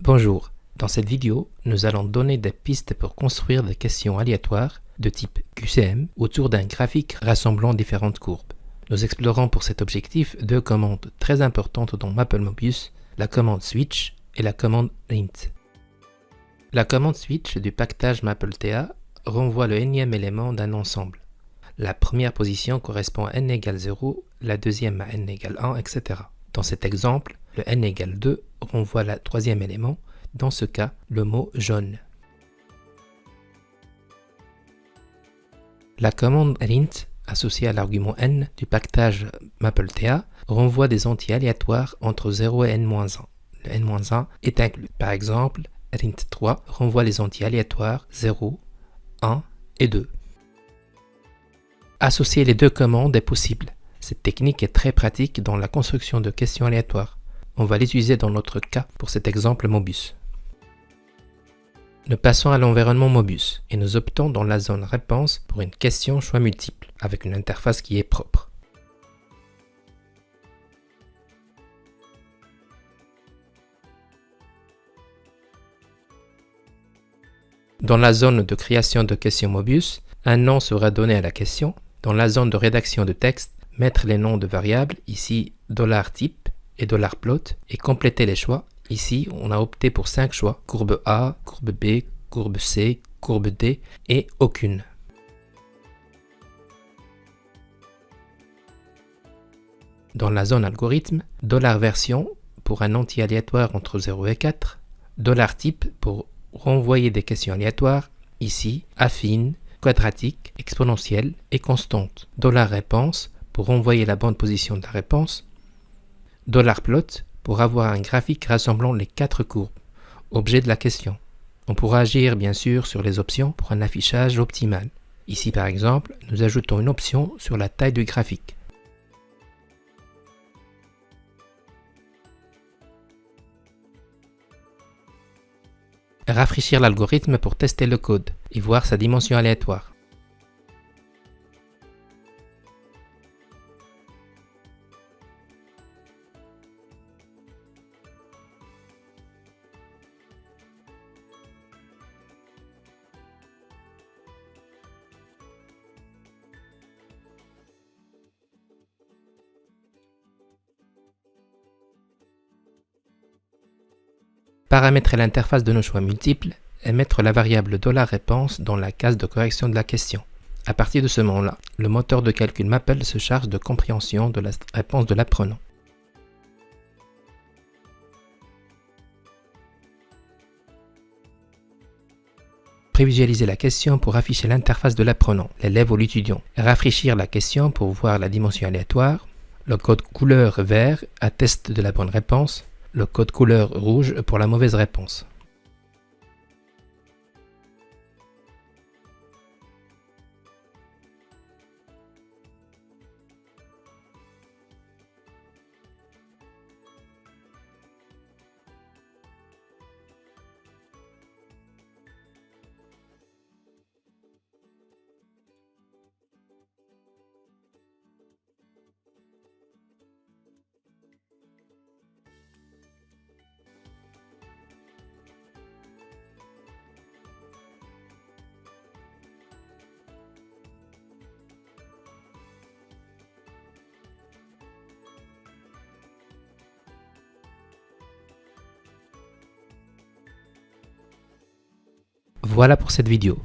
Bonjour, dans cette vidéo, nous allons donner des pistes pour construire des questions aléatoires de type QCM autour d'un graphique rassemblant différentes courbes. Nous explorons pour cet objectif deux commandes très importantes dans MapleMobius, la commande switch et la commande int. La commande switch du paquetage MapleTA renvoie le nème élément d'un ensemble. La première position correspond à n égale 0, la deuxième à n égale 1, etc. Dans cet exemple, le n égale 2 renvoie le troisième élément, dans ce cas, le mot jaune. La commande int, associée à l'argument n du paquetage MapleTA, renvoie des entiers aléatoires entre 0 et n-1. Le n-1 est inclus. Par exemple, int3 renvoie les entiers aléatoires 0, 1 et 2. Associer les deux commandes est possible. Cette technique est très pratique dans la construction de questions aléatoires. On va l'utiliser dans notre cas pour cet exemple Mobius. Nous passons à l'environnement Mobius et nous optons dans la zone réponse pour une question choix multiple avec une interface qui est propre. Dans la zone de création de questions Mobius, un nom sera donné à la question. Dans la zone de rédaction de texte, mettre les noms de variables, ici $type et $plot, et compléter les choix. Ici, on a opté pour 5 choix, courbe A, courbe B, courbe C, courbe D et aucune. Dans la zone algorithme, $version pour un entier aléatoire entre 0 et 4, $type pour renvoyer des questions aléatoires, ici affine, quadratique, exponentielle et constante. $réponse pour renvoyer la bonne position de la réponse. $plot pour avoir un graphique rassemblant les 4 courbes, objet de la question. On pourra agir bien sûr sur les options pour un affichage optimal. Ici par exemple, nous ajoutons une option sur la taille du graphique. Rafraîchir l'algorithme pour tester le code et voir sa dimension aléatoire. Paramétrer l'interface de nos choix multiples et mettre la variable $réponse dans la case de correction de la question. À partir de ce moment-là, le moteur de calcul Maple se charge de compréhension de la réponse de l'apprenant. Prévisualiser la question pour afficher l'interface de l'apprenant, l'élève ou l'étudiant. Rafraîchir la question pour voir la dimension aléatoire. Le code couleur vert atteste de la bonne réponse. Le code couleur rouge pour la mauvaise réponse. Voilà pour cette vidéo.